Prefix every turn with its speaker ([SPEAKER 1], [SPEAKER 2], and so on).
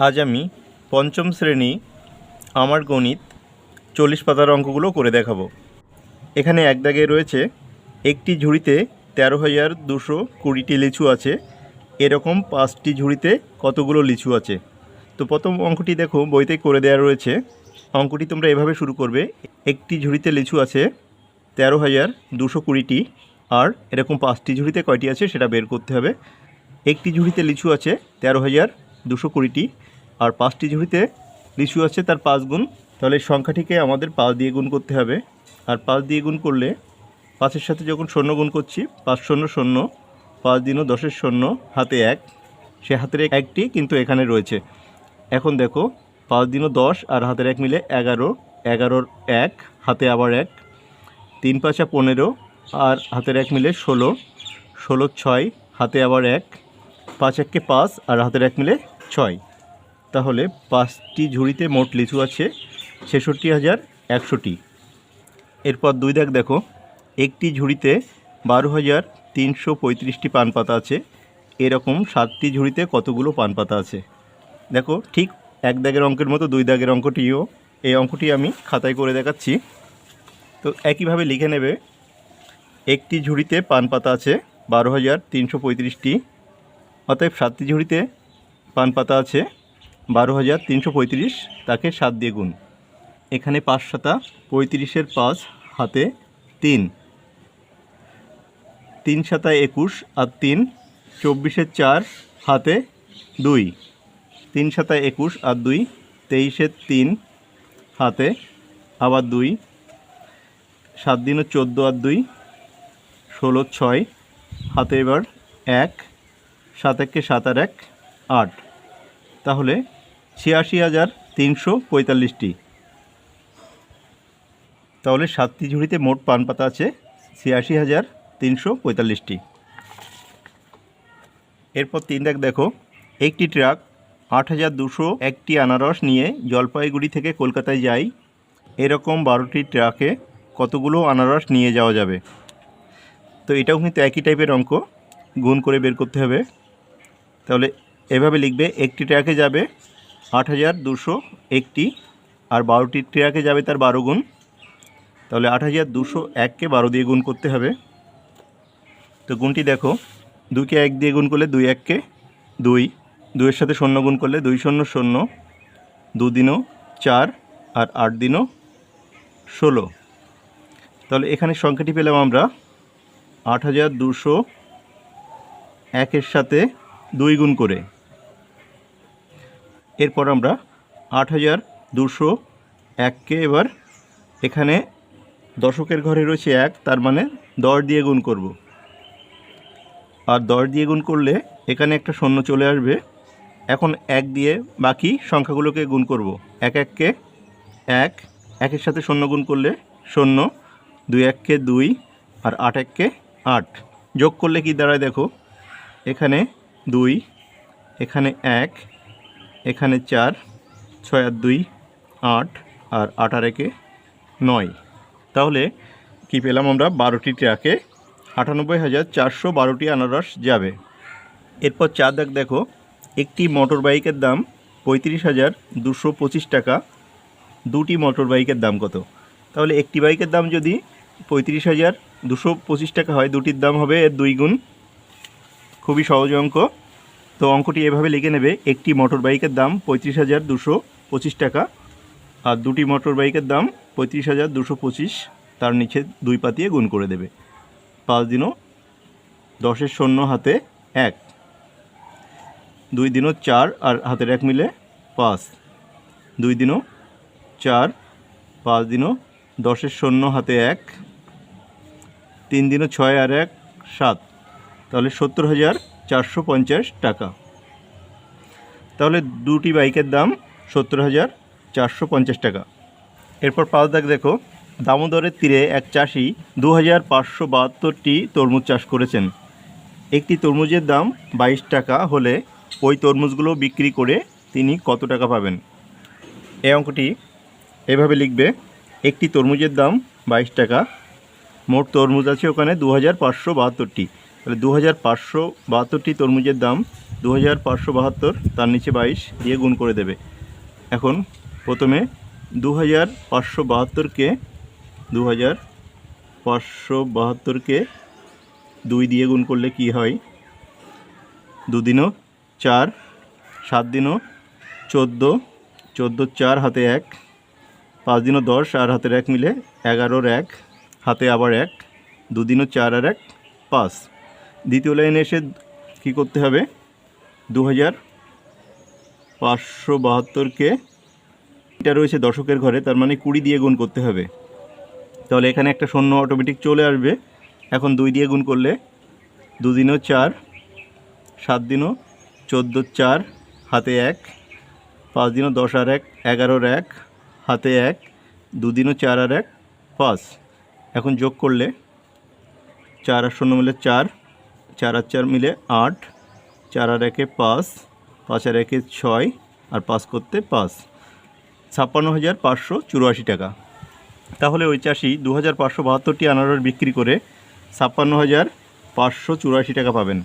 [SPEAKER 1] আজ আমি পঞ্চম শ্রেণী আমার গণিত 40 পাতার অঙ্কগুলো করে দেখাবো। এখানে এক দাগে রয়েছে একটি ঝুড়িতে 13,220টি লিচু আছে, এরকম 5টি ঝুড়িতে কতগুলো লিচু আছে। তো প্রথম অঙ্কটি দেখো বইতে করে দেওয়া রয়েছে। অঙ্কটি তোমরা এভাবে শুরু করবে, একটি ঝুড়িতে লিচু আছে 13,220টি, আর এরকম 5টি ঝুড়িতে কয়টি আছে সেটা বের করতে হবে। একটি ঝুড়িতে লিচু আছে 13,220টি, আর 5টি ঝুড়িতে লিচু আছে তার 5 গুণ। তাহলে সংখ্যাটিকে আমাদের 5 দিয়ে গুণ করতে হবে, আর 5 দিয়ে গুণ করলে 5-এর সাথে যখন শূন্য গুণ করছি 5 শূন্য শূন্য, 5 দিনও 10-এর শূন্য, হাতে 1, সে হাতের একটি কিন্তু এখানে রয়েছে। এখন দেখো 5 দিনও 10 আর হাতের 1 মিলে 11, 11-র 1, হাতে আবার 1, 3 5 15 আর হাতের 1 মিলে 16, 16 6, হাতে আবার 1, 5 1 5 আর হাতের 1 মিলে 6। তাহলে 5টি ঝুড়িতে মোট লিচু আছে 66,100টি। এরপর দুই দাগ দেখো, একটি ঝুড়িতে 12,335টি পান পাতা আছে, এরকম 7টি ঝুড়িতে কতগুলো পান পাতা আছে। দেখো ঠিক এক দাগের অঙ্কের মতো দুই দাগের অঙ্কটিও, এই অঙ্কটি আমি খাতায় করে দেখাচ্ছি। তো একইভাবে লিখে নেবে, একটি ঝুড়িতে পান পাতা আছে 12,335টি, অতএব 7টি ঝুড়িতে পান পাতা আছে 12,335, তাকে 7 দিয়ে গুণ। এখানে 5 7 35-এর 5, হাতে 3, 3 7 21 আর 3, 24-এর 4, হাতে 2, 3 7 21 আর 2, 23-এর 3, হাতে আবার 2, 7 দিনও 14 আর 2, 16 6, হাতে এবার 1, 7 1 7 আর 1 8। তাহলে 86,345টি। তাহলে 7টি ঝুড়িতে মোট পান পাতা আছে 86,345টি। এরপর 3 দাগ দেখো, একটি ট্রাক 8,201টি আনারস নিয়ে জলপাইগুড়ি থেকে কলকাতায় যায়, এরকম 12টি ট্রাকে কতগুলো আনারস নিয়ে যাওয়া যাবে। তো এটাও কিন্তু একই টাইপের অঙ্ক, গুণ করে বের করতে হবে। তাহলে এভাবে লিখবে, একটি ট্রাকে যাবে 8,201টি, আর 12টি ট্রাকে যাবে তার 12 গুণ। তাহলে 8,201কে 12 দিয়ে গুণ করতে হবে। তো গুণটি দেখো, 2কে 1 দিয়ে গুণ করলে 2 1 2, 2-এর সাথে শূন্য গুণ করলে 2 0 0, 2 দিনও 4 আর 8 দিনও 16। তাহলে এখানে সংখ্যাটি পেলাম আমরা 8,201-এর সাথে 2 গুণ করে। এরপর আমরা 8,201কে এবার এখানে দশকের ঘরে রয়েছে 1, তার মানে 10 দিয়ে গুণ করব। আর 10 দিয়ে গুণ করলে এখানে একটা শূন্য চলে আসবে। এখন 1 দিয়ে বাকি সংখ্যাগুলোকে গুণ করব। 1 1কে 1, 1-এর সাথে শূন্য গুণ করলে 0, 2 1কে 2 আর 8 1কে 8। যোগ করলে কি দাঁড়ায় দেখো, এখানে 2, এখানে 1, এখানে 4, 6 আর 2 8, আর 8 আর 1 9। তাহলে কি পেলাম আমরা, 12টি ট্রাকে 98,412টি আনারস যাবে। এরপর 4 দাগ দেখো, একটি মোটর বাইকের দাম 35,225 টাকা, দুটি মোটর বাইকের দাম কত। তাহলে একটি বাইকের দাম যদি 35,225 টাকা হয়, দুটির দাম হবে এর 2 গুণ। খুবই সহজ অঙ্ক। তো অঙ্কটি এভাবে লিখে নেবে, একটি মোটর বাইকের দাম 35,225 টাকা, আর দুটি মোটর বাইকের দাম 35,225, তার নিচে 2 পাতিয়ে গুণ করে দেবে। 5 দিনও 10-এর শূন্য, হাতে 1, 2 দিনও 4 আর হাতের 1 মিলে 5, 2 দিনও 4, 5 দিনও 10-এর শূন্য, হাতে 1, 3 দিনও 6 আর 1 7। তাহলে 70,450 টাকা। তাহলে দুটি বাইকের দাম 70,450 টাকা। এরপর 5 দাগ দেখো, দামোদরের তীরে এক চাষি 2,572টি তরমুজ চাষ করেছেন। একটি তরমুজের দাম 22 টাকা হলে ওই তরমুজগুলো বিক্রি করে তিনি কত টাকা পাবেন। এই অঙ্কটি এভাবে লিখবে, একটি তরমুজের দাম 22 টাকা, মোট তরমুজ আছে ওখানে 2,572টি। তাহলে 2572টি তরমুজের দাম 2572, তার নিচে 22 দিয়ে গুণ করে দেবে। এখন প্রথমে 2572কে 2 দিয়ে গুণ করলে কি হয়, 2 দিনও 4, 7 দিনও 14, 14 4 হাতে 1, 5 দিনও 10 আর হাতের 1 মিলে 11, 1 হাতে আবার 1, 2 দিনও 4 আর 1 5। দ্বিতীয় লাইনে এসে কী করতে হবে, 2572কে, এটা রয়েছে দশকের ঘরে, তার মানে 20 দিয়ে গুণ করতে হবে। তাহলে এখানে একটা শূন্য অটোমেটিক চলে আসবে। এখন 2 দিয়ে গুণ করলে 2 দিনও 4, 7 দিনও 14 4 হাতে 1, 5 দিনও 10 আর 1 11, 1 হাতে 1, 2 দিনও 4 আর 1 5। এখন যোগ করলে 4 আর 0 মিলে 4, 4 আর 4 মিলে 8, 4 আর 1 5, 5 আর 1 6 আর 5 করতে 5, 56,584 টাকা। তাহলে ওই চাষি 2572টি আনারস বিক্রি করে 56,584 টাকা পাবেন।